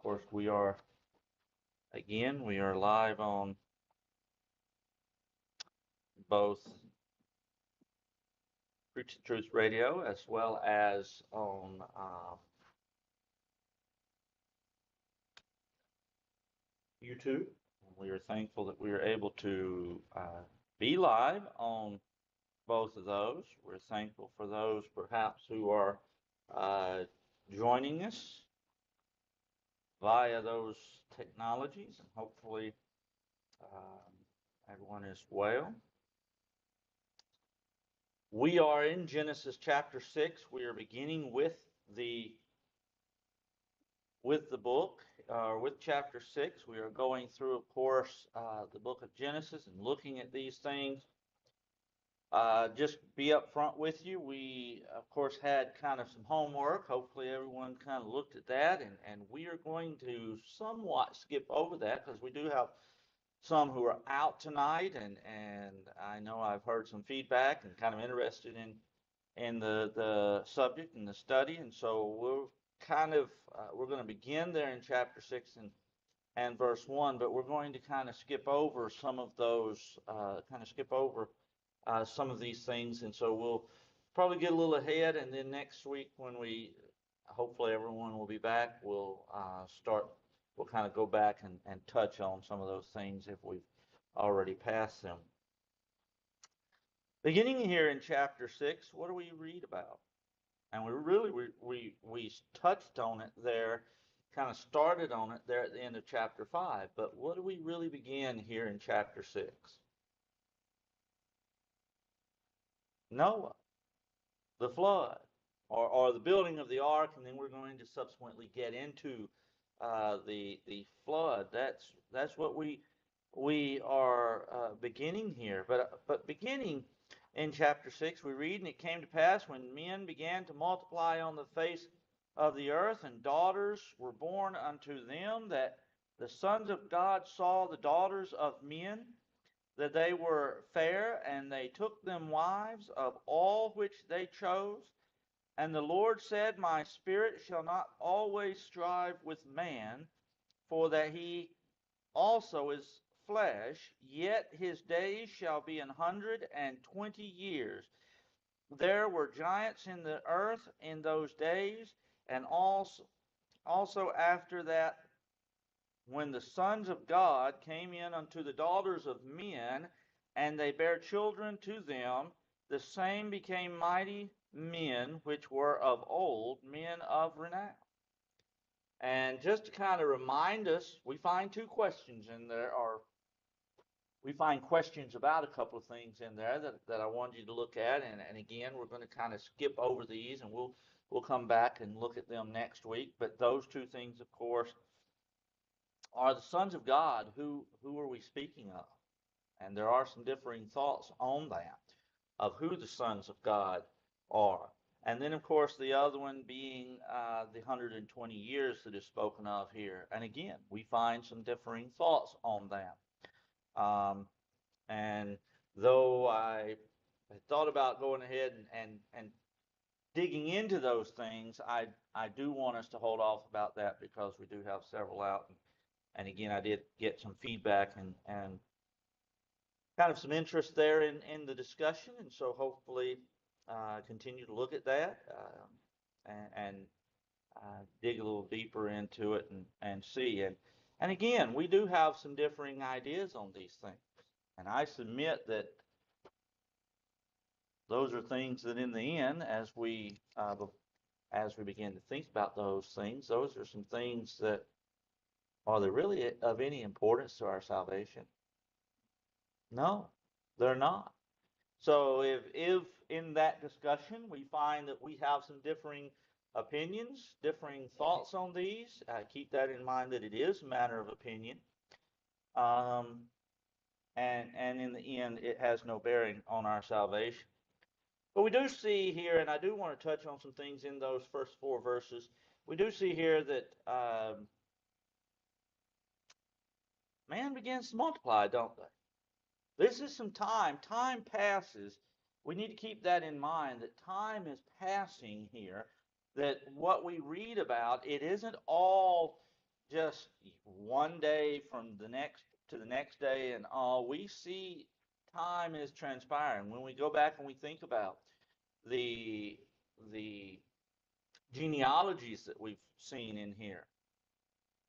course, we are live on both Preach the Truth Radio as well as on YouTube. We are thankful that we are able to be live on both of those. We're thankful for those perhaps who are joining us via those technologies, and hopefully everyone is well. We are in Genesis chapter 6. We are beginning with the book, with chapter 6. We are going through, of course, the book of Genesis and looking at these things. Just be up front with you. We, of course, had kind of some homework. Hopefully everyone kind of looked at that, and we are going to somewhat skip over that because we do have some who are out tonight, and I know I've heard some feedback and kind of interested in the subject and the study, and so we're going to begin there in chapter 6 and verse 1, but we're going to kind of skip over some of those, some of these things, and so we'll probably get a little ahead, and then next week when hopefully everyone will be back, we'll kind of go back and touch on some of those things if we've already passed them. Beginning here in chapter 6, what do we read about? And we touched on it there, kind of started on it there at the end of chapter 5, but what do we really begin here in chapter 6? Noah, the flood, or the building of the ark, and then we're going to subsequently get into the flood. That's what we are beginning here. But beginning in chapter 6, we read, "And it came to pass when men began to multiply on the face of the earth, and daughters were born unto them, that the sons of God saw the daughters of men, that they were fair, and they took them wives of all which they chose. And the Lord said, My spirit shall not always strive with man, for that he also is flesh, yet his days shall be 120 years. There were giants in the earth in those days, and also after that, when the sons of God came in unto the daughters of men, and they bare children to them, the same became mighty men which were of old, men of renown." And just to kind of remind us, we find two questions in there, or we find questions about a couple of things in there that I wanted you to look at. And again, we're going to kind of skip over these, and we'll come back and look at them next week. But those two things, of course, are the sons of God. Who are we speaking of? And there are some differing thoughts on that, of who the sons of God are. And then, of course, the other one being the 120 years that is spoken of here. And again, we find some differing thoughts on that. And though I thought about going ahead and digging into those things, I do want us to hold off about that because we do have several out. And again, I did get some feedback and kind of some interest there in the discussion, and so hopefully continue to look at that and dig a little deeper into it and see. And again, we do have some differing ideas on these things, and I submit that those are things that in the end, as we begin to think about those things, those are some things that are they really of any importance to our salvation? No, they're not. So if in that discussion we find that we have some differing opinions, differing thoughts on these, keep that in mind that it is a matter of opinion. And in the end, it has no bearing on our salvation. But we do see here, and I do want to touch on some things in those first 4 verses. We do see here that man begins to multiply, don't they? This is some time. Time passes. We need to keep that in mind, that time is passing here, that what we read about, it isn't all just one day from the next to the next day and all. We see time is transpiring. When we go back and we think about the the genealogies that we've seen in here,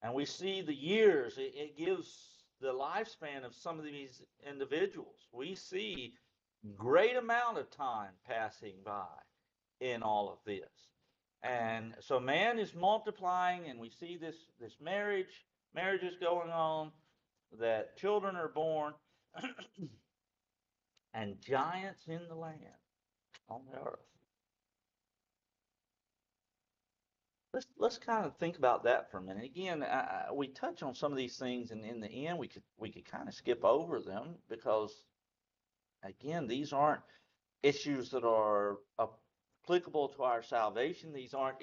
and we see the years, it gives the lifespan of some of these individuals. We see great amount of time passing by in all of this. And so man is multiplying, and we see this marriages going on, that children are born, and giants in the land on the earth. Let's kind of think about that for a minute. Again, we touch on some of these things, and in the end, we could kind of skip over them because, again, these aren't issues that are applicable to our salvation. These aren't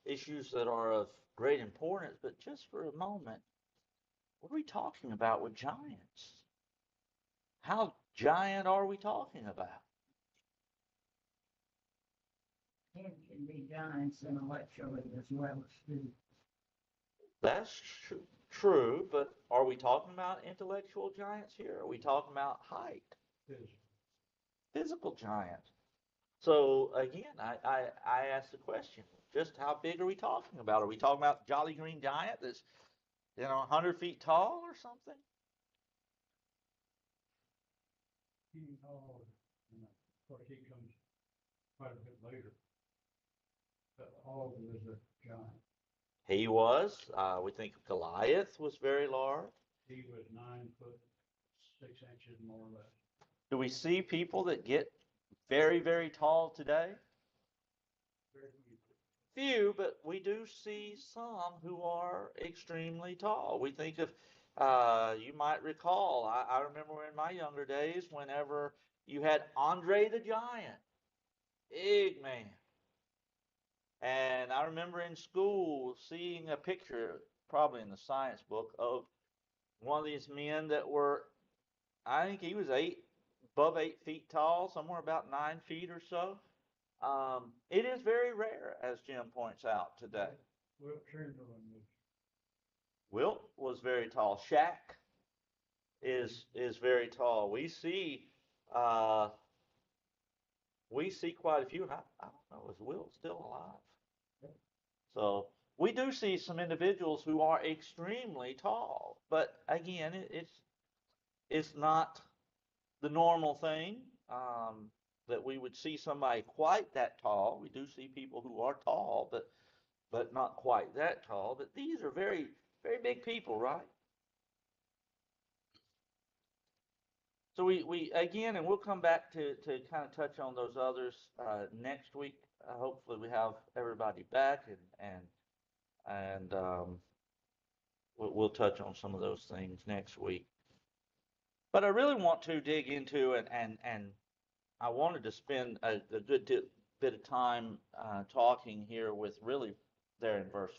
issues that are of great importance. But just for a moment, what are we talking about with giants? How giant are we talking about? And can be giants intellectually as well as food. That's true, but are we talking about intellectual giants here? Are we talking about height? Physical giants. So again, I ask the question, just how big are we talking about? Are we talking about Jolly Green Giant that's 100 feet tall or something? King Hall, and of course he comes quite a bit later. But Og was a giant. He was. We think Goliath was very large. He was 9 foot 6 inches more or less. Do we see people that get very, very tall today? Very few. Few, but we do see some who are extremely tall. We think of, you might recall, I remember in my younger days, whenever you had Andre the Giant, big man. And I remember in school seeing a picture, probably in the science book, of one of these men that were, I think he was above 8 feet tall, somewhere about 9 feet or so. It is very rare, as Jim points out today. Wilt Chamberlain was. Wilt was very tall. Shaq is very tall. We see quite a few. And I don't know, is Wilt still alive? So we do see some individuals who are extremely tall, but again, it's not the normal thing. That we would see somebody quite that tall. We do see people who are tall, but not quite that tall. But these are very, very big people, right? So we again, and we'll come back to kind of touch on those others next week. Hopefully, we have everybody back, and we'll touch on some of those things next week. But I really want to dig into and I wanted to spend a good bit of time talking here with really there in verse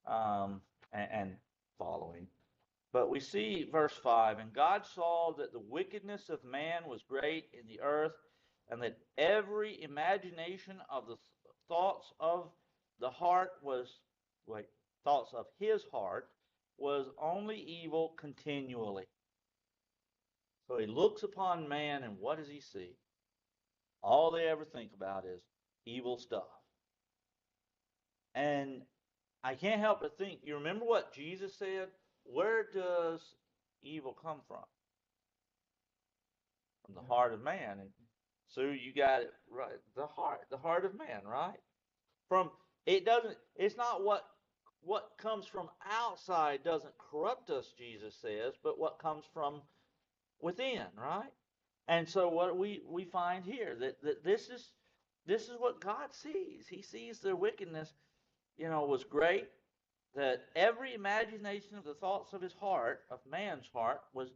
5 and following. But we see verse 5, and God saw that the wickedness of man was great in the earth, and that every imagination of the thoughts of the heart thoughts of his heart was only evil continually. So he looks upon man, and what does he see? All they ever think about is evil stuff. And I can't help but think, you remember what Jesus said? Where does evil come from? From the heart of man. And Sue, you got it right. The heart of man, right? It's not what comes from outside doesn't corrupt us, Jesus says, but what comes from within, right? And so what we find here that this is what God sees. He sees their wickedness, was great, that every imagination of the thoughts of his heart, of man's heart, was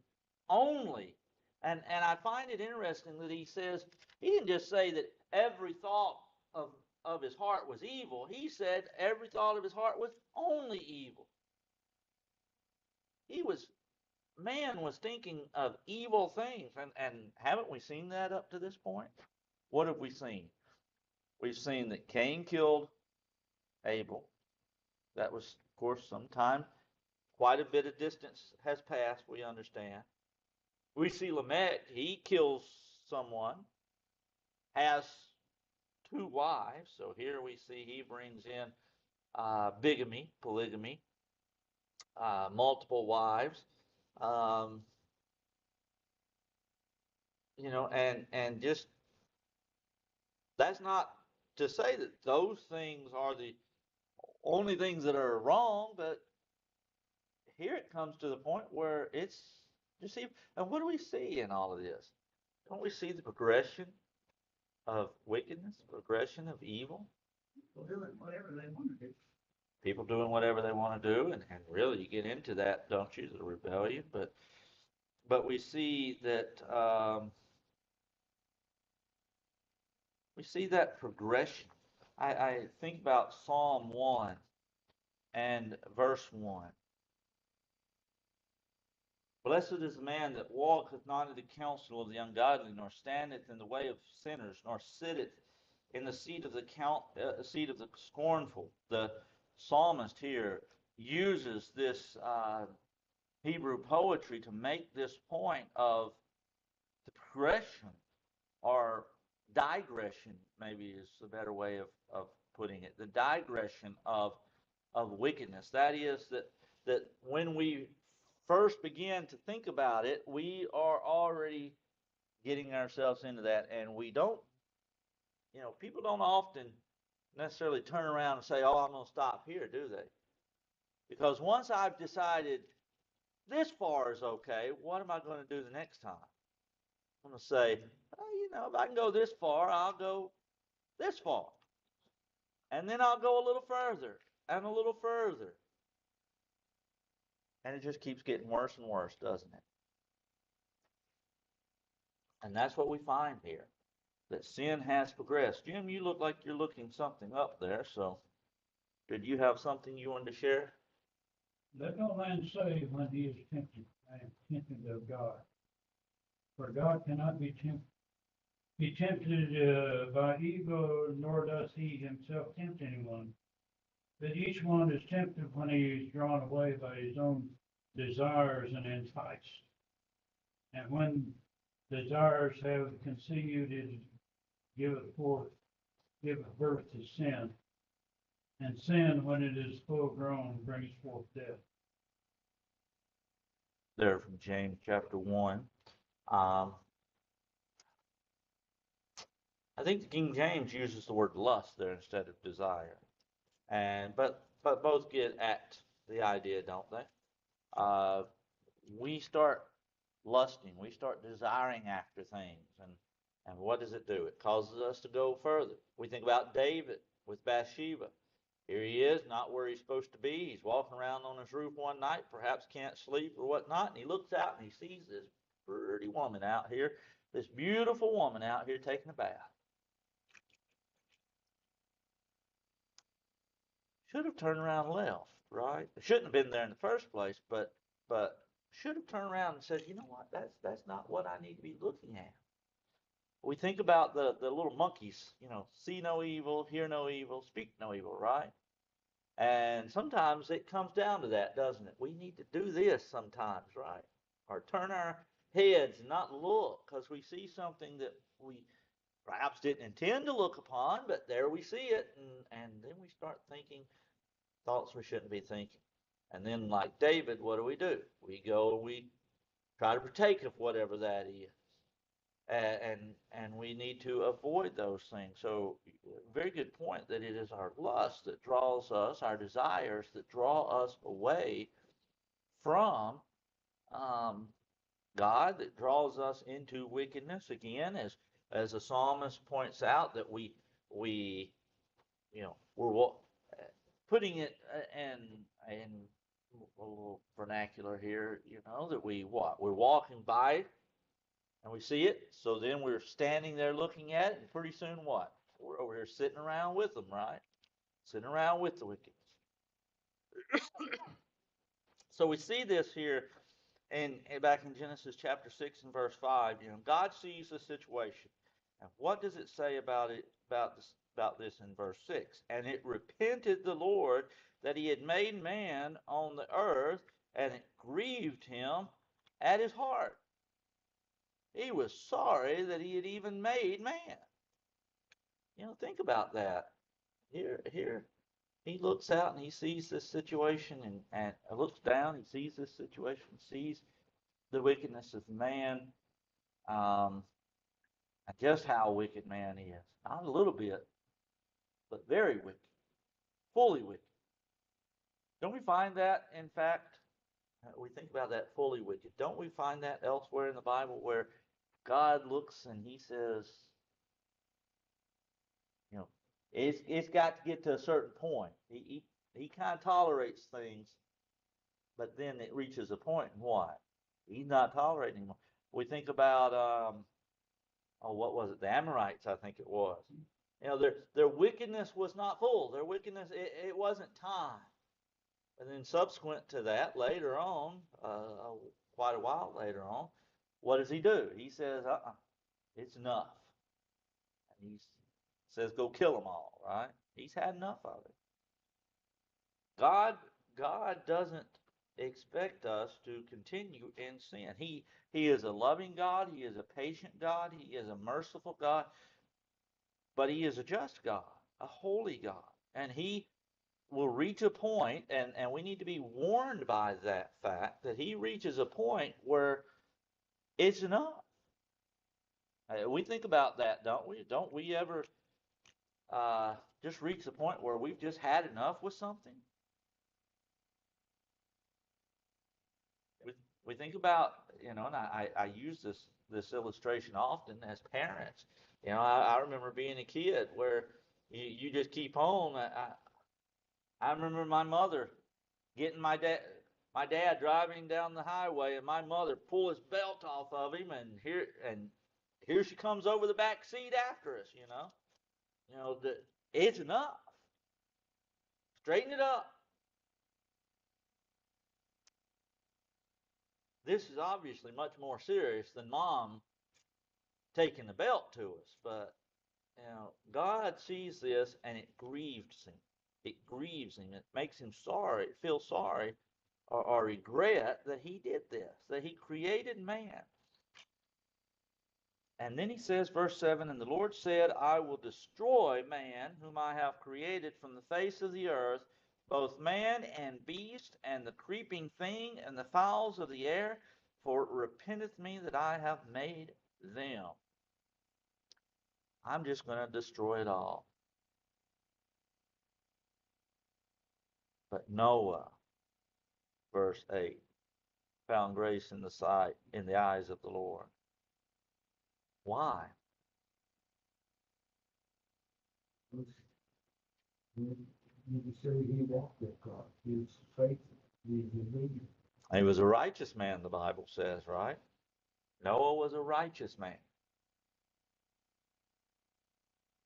only, and I find it interesting that he says, he didn't just say that every thought of his heart was evil. He said every thought of his heart was only evil. Man was thinking of evil things, and haven't we seen that up to this point? What have we seen? We've seen that Cain killed Abel. That was, of course, some time. Quite a bit of distance has passed, we understand. We see Lamech, he kills someone, has two wives. So here we see he brings in bigamy, polygamy, multiple wives. Um, and just that's not to say that those things are the only things that are wrong, but here it comes to the point where it's, you see, and what do we see in all of this? Don't we see the progression of wickedness, progression of evil? People doing whatever they want to do. People doing whatever they want to do, and really you get into that, don't you, the rebellion? But we see that progression. I think about Psalm 1 and verse 1. Blessed is the man that walketh not in the counsel of the ungodly, nor standeth in the way of sinners, nor sitteth in the seat of the scornful. The psalmist here uses this Hebrew poetry to make this point of the progression, or digression, maybe is a better way of putting it. The digression of wickedness. That is that when we first begin to think about it, we are already getting ourselves into that, and we don't, people don't often necessarily turn around and say, "Oh, I'm going to stop here," do they? Because once I've decided this far is okay, what am I going to do the next time? I'm going to say, if I can go this far, I'll go this far. And then I'll go a little further and a little further. And it just keeps getting worse and worse, doesn't it? And that's what we find here, that sin has progressed. Jim, you look like you're looking something up there, so did you have something you wanted to share? Let no man say when he is tempted, I am tempted of God. For God cannot be tempted by evil, nor does he himself tempt anyone. But each one is tempted when he is drawn away by his own desires and enticed. And when desires have conceived, it giveth birth to sin. And sin, when it is full grown, brings forth death. There from James chapter 1. I think the King James uses the word lust there instead of desire. But both get at the idea, don't they? We start lusting, we start desiring after things, and what does it do? It causes us to go further. We think about David with Bathsheba. Here he is, not where he's supposed to be. He's walking around on his roof one night, perhaps can't sleep or whatnot, and he looks out and he sees this pretty woman out here, this beautiful woman out here taking a bath. Should have turned around and left, right? It shouldn't have been there in the first place, but should have turned around and said, you know what, that's not what I need to be looking at. We think about the little monkeys, see no evil, hear no evil, speak no evil, right? And sometimes it comes down to that, doesn't it? We need to do this sometimes, right? Or turn our heads and not look because we see something that we perhaps didn't intend to look upon, but there we see it, and then we start thinking thoughts we shouldn't be thinking. And then, like David, what do? We go and we try to partake of whatever that is. And we need to avoid those things. So, very good point that it is our lust that draws us, our desires that draw us away from God, that draws us into wickedness. Again, as the psalmist points out, that we're putting it in a little vernacular here, that we're walking by and we see it. So then we're standing there looking at it, and pretty soon what? We're over here sitting around with them, right? Sitting around with the wickedness. So we see this here back in Genesis chapter 6 and verse 5. God sees the situation. And what does it say about it, about about this in verse 6. And it repented the Lord that he had made man on the earth, and it grieved him at his heart. He was sorry that he had even made man. Think about that. Here, he looks out and he sees this situation and looks down, he sees this situation, sees the wickedness of man, and just how wicked man is. Not a little bit, but very wicked, fully wicked. Don't we find that, in fact, we think about that fully wicked. Don't we find that elsewhere in the Bible where God looks and he says, it's got to get to a certain point. He kind of tolerates things, but then it reaches a point and what? He's not tolerating anymore. We think about, what was it? The Amorites, I think it was. Their wickedness was not full. Their wickedness, it wasn't time. And then subsequent to that, later on, quite a while later on, what does he do? He says, it's enough. And he says, go kill them all, right? He's had enough of it. God doesn't expect us to continue in sin. He is a loving God. He is a patient God. He is a merciful God. But he is a just God, a holy God. And he will reach a point, and we need to be warned by that fact, that he reaches a point where it's enough. We think about that, don't we? Don't we ever just reach the point where we've just had enough with something? We think about, and I use this illustration often as parents. I remember being a kid where you just keep on. I remember my mother getting my dad driving down the highway, and my mother pull his belt off of him, and here she comes over the back seat after us. It's enough. Straighten it up. This is obviously much more serious than mom taking the belt to us, but God sees this and it grieves him. It grieves him. It makes him sorry, feel sorry or regret that he did this, that he created man. And then he says, verse 7, and the Lord said, I will destroy man whom I have created from the face of the earth, both man and beast, and the creeping thing, and the fowls of the air, for it repenteth me that I have made them. I'm just going to destroy it all. But Noah, verse 8, found grace in the eyes of the Lord. Why? You say he walked with God. He was faithful. He was obedient. He was a righteous man, the Bible says, right? Noah was a righteous man.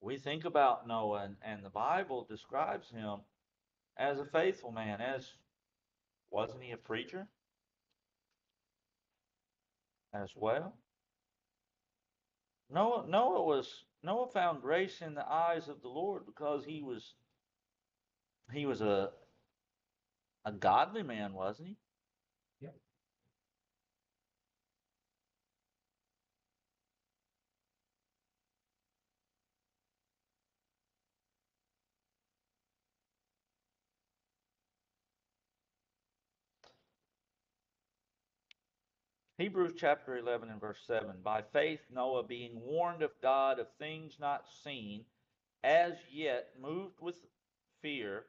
We think about Noah, and the Bible describes him as a faithful man. Wasn't he a preacher as well? Noah found grace in the eyes of the Lord because he was a godly man, wasn't he? Yep. Hebrews chapter 11 and verse 7. By faith Noah, being warned of God of things not seen, as yet moved with fear,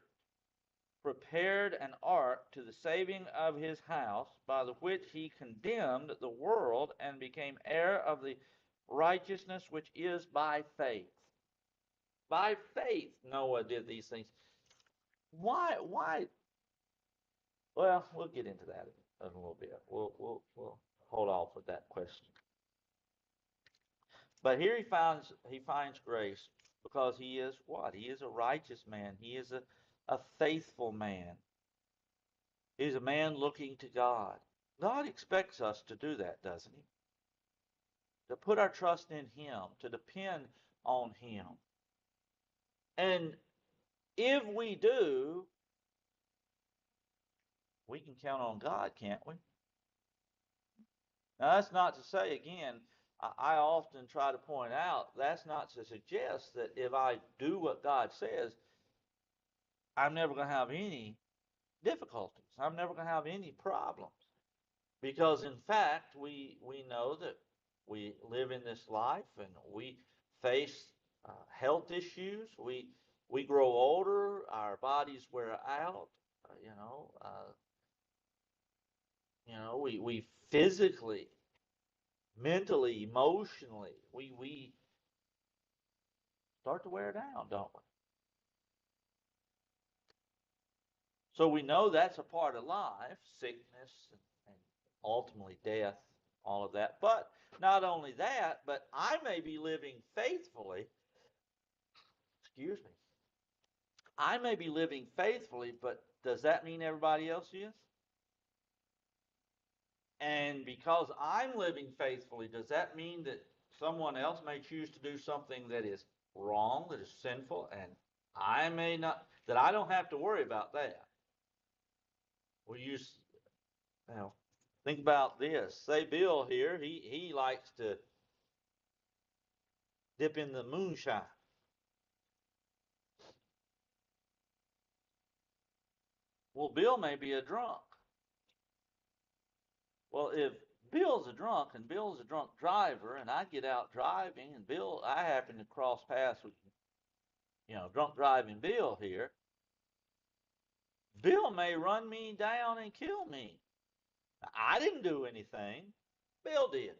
prepared an ark to the saving of his house, by the which he condemned the world and became heir of the righteousness which is by faith. By faith Noah did these things. Why? Well, we'll get into that in a little bit. We'll hold off with that question. But here he finds grace because he is what? He is a righteous man. He is a faithful man. He's a man looking to God. God expects us to do that, doesn't he? To put our trust in him, to depend on him. And if we do, we can count on God, can't we? Now, that's not to say, again, I often try to point out, that's not to suggest that if I do what God says, I'm never going to have any difficulties. I'm never going to have any problems. Because, in fact, we know that we live in this life and we face health issues. We grow older, our bodies wear out, we physically, mentally, emotionally, we start to wear down, don't we? So we know that's a part of life, sickness and ultimately death, all of that. But not only that, but I may be living faithfully, excuse me, I may be living faithfully, but does that mean everybody else is? And because I'm living faithfully, does that mean that someone else may choose to do something that is wrong, that is sinful, and I may not, that I don't have to worry about that? Well, now, think about this. Say Bill here, he likes to dip in the moonshine. Well, Bill may be a drunk. Well, if Bill's a drunk and Bill's a drunk driver, and I get out driving, and I happen to cross paths with, drunk driving Bill here, Bill may run me down and kill me. I didn't do anything. Bill did.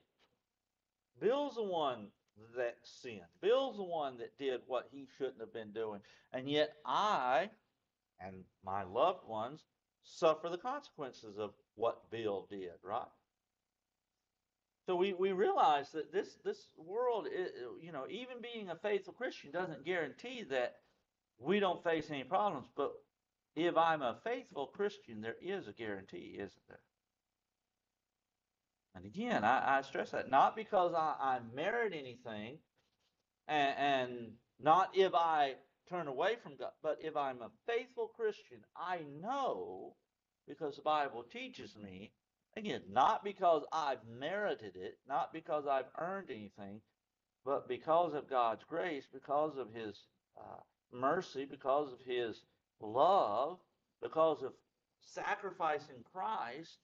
Bill's the one that sinned. Bill's the one that did what he shouldn't have been doing. And yet I and my loved ones suffer the consequences of what Bill did, right? So we realize that this world, even being a faithful Christian doesn't guarantee that we don't face any problems. But if I'm a faithful Christian, there is a guarantee, isn't there? And again, I stress that not because I merit anything, and not if I turn away from God, but if I'm a faithful Christian, I know because the Bible teaches me, again, not because I've merited it, not because I've earned anything, but because of God's grace, because of His mercy, because of His love, because of sacrificing Christ,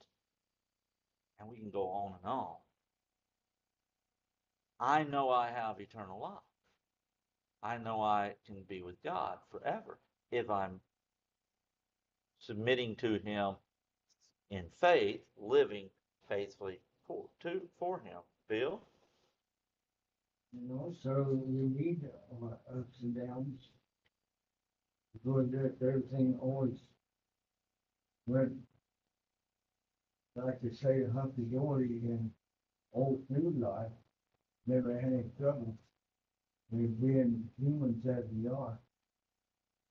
and we can go on and on. I know I have eternal life. I know I can be with God forever if I'm submitting to Him in faith, living faithfully for Him. Bill? So we need ups and downs. Because everything always went, like to say, hunky-dory and old food life, never had any trouble. With being humans as we are,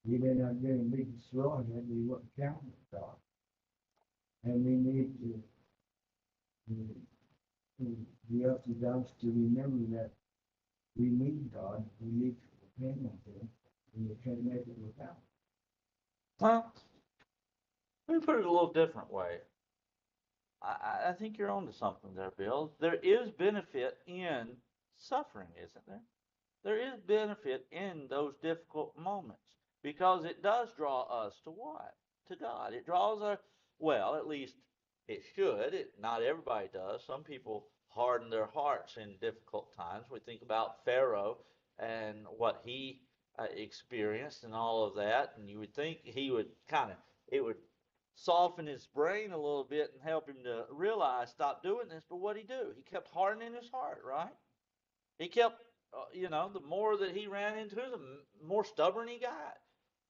we may not get a big straw yet, we wouldn't count it God. And we need to the ups and downs to remember that we need God, we need to depend on Him, and we can't make it without. Well, let me put it a little different way. I think you're onto something there, Bill. There is benefit in suffering, isn't there? There is benefit in those difficult moments because it does draw us to what? To God. It draws us, well, at least it should. Not everybody does. Some people harden their hearts in difficult times. We think about Pharaoh and what he experienced and all of that, and you would think he would it would soften his brain a little bit and help him to realize, stop doing this. But what did he do? He kept hardening his heart, right? He kept, the more that he ran into it, the more stubborn he got.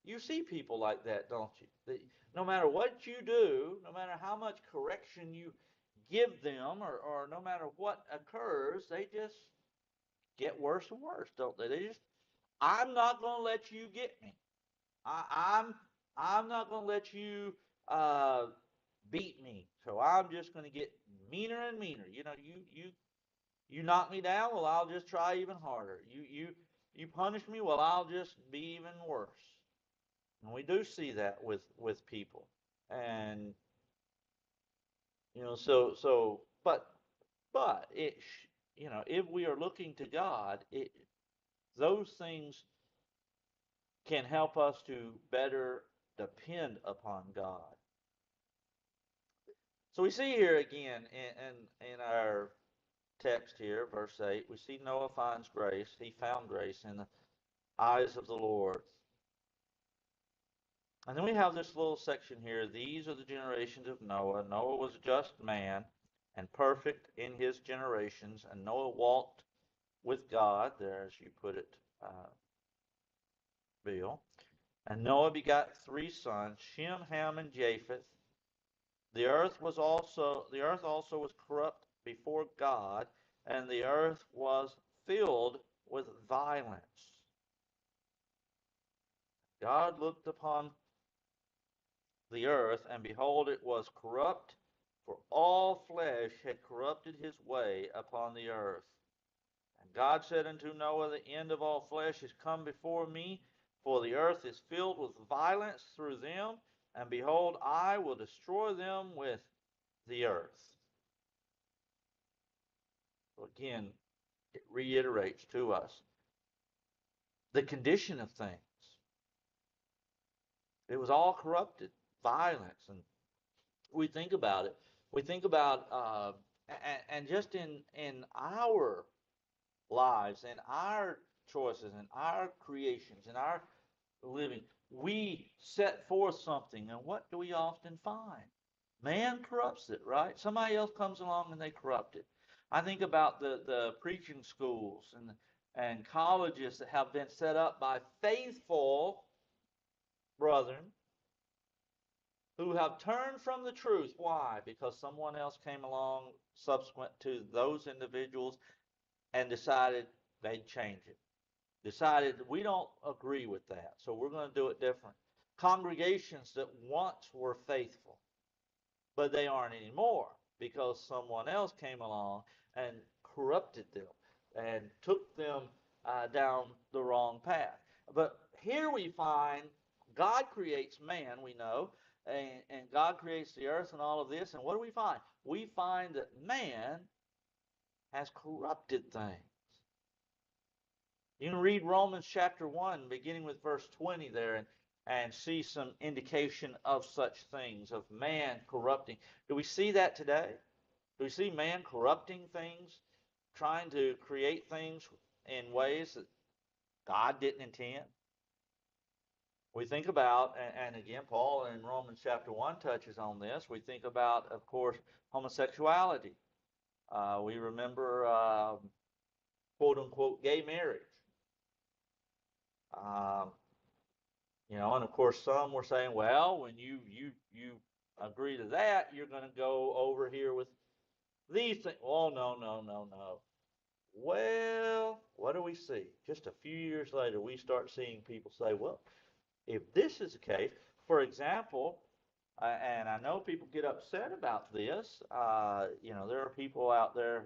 You see people like that, don't you? No matter what you do, no matter how much correction you give them, or no matter what occurs, they just get worse and worse, don't they? I'm not going to let you get me. I'm not going to let you uh, beat me. So I'm just going to get meaner and meaner. You knock me down, well, I'll just try even harder. you punish me, well, I'll just be even worse. And we do see that with people. And, but if we are looking to God, those things can help us to better depend upon God. So we see here again in our text here, verse 8, we see Noah finds grace. He found grace in the eyes of the Lord. And then we have this little section here. These are the generations of Noah. Noah was a just man and perfect in his generations. And Noah walked with God, there as you put it, Bill. And Noah begot 3 sons, Shem, Ham, and Japheth. The earth also was corrupt before God, and the earth was filled with violence. God looked upon the earth, and behold, it was corrupt, for all flesh had corrupted his way upon the earth. And God said unto Noah, the end of all flesh is come before me, for the earth is filled with violence through them, and behold, I will destroy them with the earth. So again, it reiterates to us the condition of things. It was all corrupted, violence, and we think about it. We think about, and just in our lives, in our choices, in our creations, in our living, we set forth something, and what do we often find? Man corrupts it, right? Somebody else comes along and they corrupt it. I think about the preaching schools and colleges that have been set up by faithful brethren who have turned from the truth. Why? Because someone else came along subsequent to those individuals and decided they'd change it. Decided we don't agree with that, so we're going to do it different. Congregations that once were faithful, but they aren't anymore because someone else came along and corrupted them and took them down the wrong path. But here we find God creates man, we know, and God creates the earth and all of this. And what do we find? We find that man has corrupted things. You can read Romans chapter 1, beginning with verse 20 there, and see some indication of such things, of man corrupting. Do we see that today? Do we see man corrupting things, trying to create things in ways that God didn't intend? We think about, and again, Paul in Romans chapter 1 touches on this, we think about, of course, homosexuality. We remember, quote-unquote, gay marriage. And of course, some were saying, well, when you agree to that, you're going to go over here with these things. Oh, no. Well, what do we see? Just a few years later, we start seeing people say, well, if this is the case, for example, and I know people get upset about this, there are people out there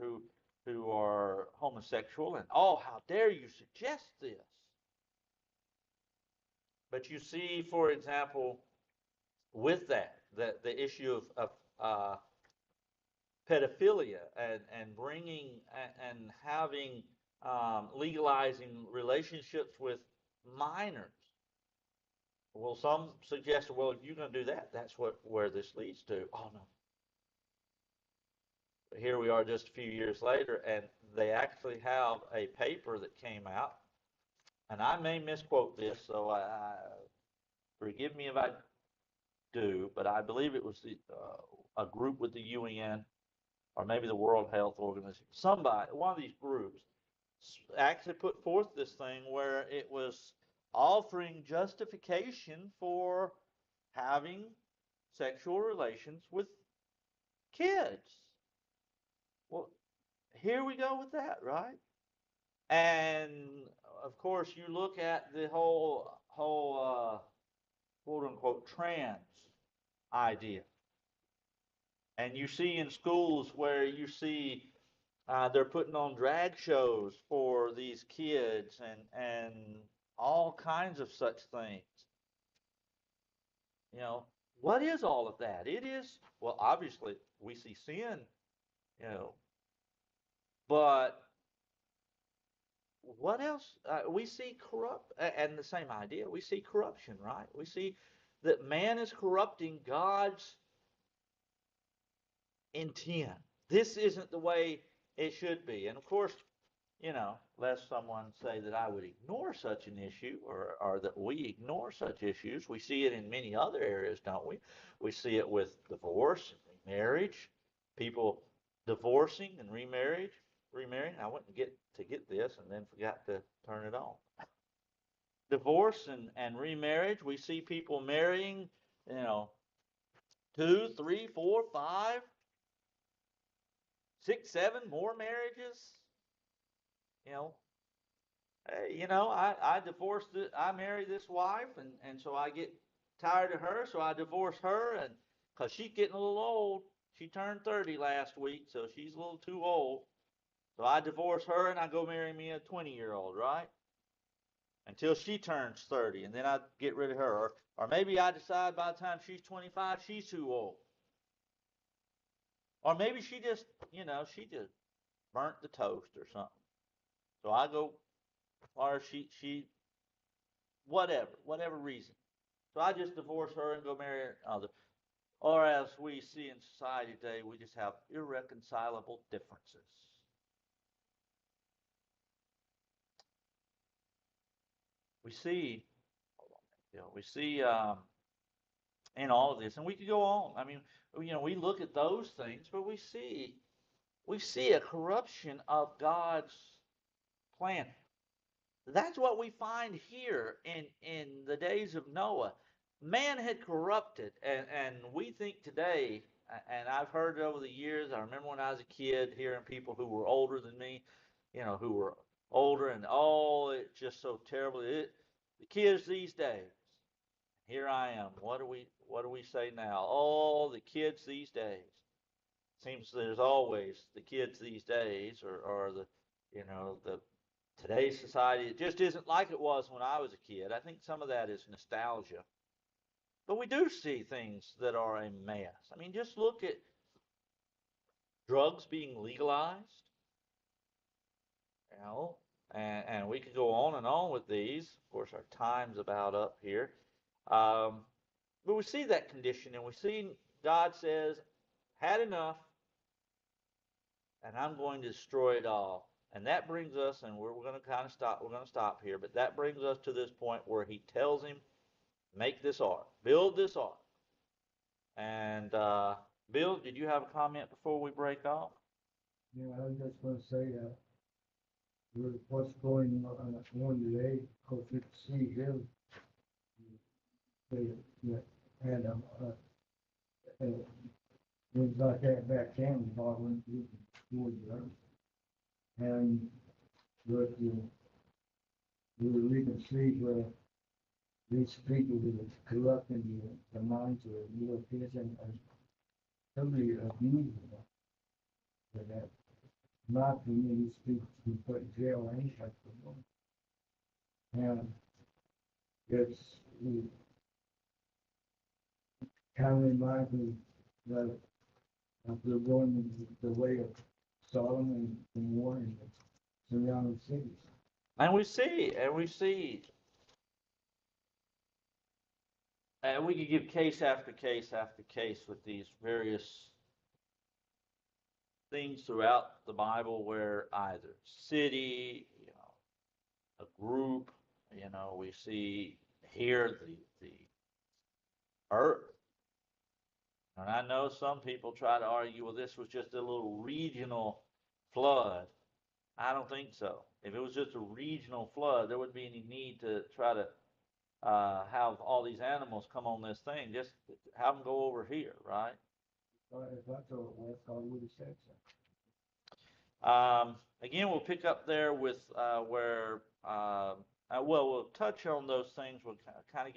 who are homosexual, and oh, how dare you suggest this? But you see, for example, with the issue of pedophilia and bringing and having legalizing relationships with minors. Well, some suggest, well, if you're going to do that, that's where this leads to. Oh no. But here we are just a few years later, and they actually have a paper that came out, and I may misquote this, so forgive me if I do, but I believe it was a group with the UN or maybe the World Health Organization. Somebody, one of these groups, actually put forth this thing where it was offering justification for having sexual relations with kids. Well, here we go with that, right? And of course, you look at the whole quote unquote trans idea. And you see in schools where you see They're putting on drag shows for these kids and all kinds of such things. You know, what is all of that? It is, well, obviously we see sin, you know, but what else? We see and the same idea. We see corruption, right? We see that man is corrupting God's intent. This isn't the way it should be. And of course, lest someone say that I would ignore such an issue or that we ignore such issues, we see it in many other areas, don't we? We see it with divorce, remarriage, people divorcing and remarrying. I wouldn't get this and then forgot to turn it on. Divorce and remarriage, we see people marrying, you know, 2, 3, 4, 5, 6, 7 more marriages. You know, hey, I divorced it. I married this wife, and so I get tired of her, so I divorce her, and because she's getting a little old. She turned 30 last week, so she's a little too old. So I divorce her, and I go marry me a 20-year-old, right? Until she turns 30, and then I get rid of her. Or maybe I decide by the time she's 25, she's too old. Or maybe she just burnt the toast or something. So I go, or she whatever reason. So I just divorce her and go marry another. Or as we see in society today, we just have irreconcilable differences. We see, in all of this, and we could go on. I mean, we look at those things, but we see a corruption of God's plan. That's what we find here in the days of Noah. Man had corrupted, and we think today, and I've heard it over the years. I remember when I was a kid hearing people who were older than me, who were older, and oh, it's just so terrible. The kids these days. Here I am. What do we say now? Oh, the kids these days. Seems there's always the kids these days, or the today's society. It just isn't like it was when I was a kid. I think some of that is nostalgia. But we do see things that are a mess. I mean, just look at drugs being legalized, and we could go on and on with these. Of course, our time's about up here. But we see that condition, and we see God says, had enough, and I'm going to destroy it all. And that brings us, and we're going to kind of stop. We're going to stop here, but that brings us to this point where he tells him, make this ark, build this ark. And Bill, did you have a comment before we break off? Yeah, I was just gonna say that what's going on today, because you can see here, they had things like that back then, about when you do the earth. And but we can see where these people who are corrupting the minds of the Europeans and totally abusing them. But that, in my opinion, these people should be put in jail anyhow for them. And it kind of reminds me that we're going the way of Sodom and Gomorrah and the surrounding cities. And we see, and we could give case after case after case with these various things throughout the Bible where either city, a group, we see here the earth. And I know some people try to argue, well, this was just a little regional flood. I don't think so. If it was just a regional flood, there wouldn't be any need to try to have all these animals come on this thing. Just have them go over here, right? If that's all it was, God would have said so. Again, we'll pick up there with where, we'll touch on those things. We'll kind of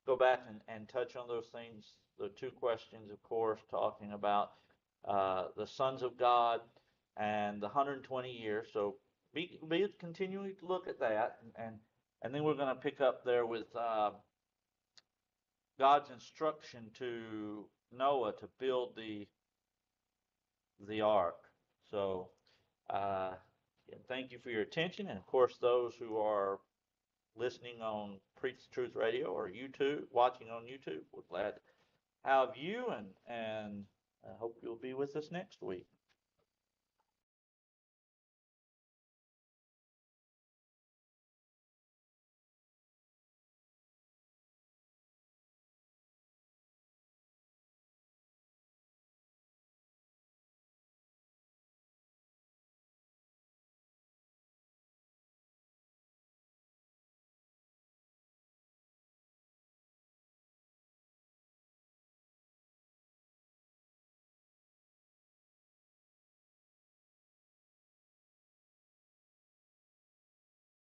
go back and touch on those things. The two questions, of course, talking about the sons of God and the 120 years. So be continuing to look at that, and then we're going to pick up there with God's instruction to Noah to build the ark. So again, thank you for your attention, and of course those who are listening on Preach the Truth Radio or YouTube, watching on YouTube, we're glad to have you, and I hope you'll be with us next week.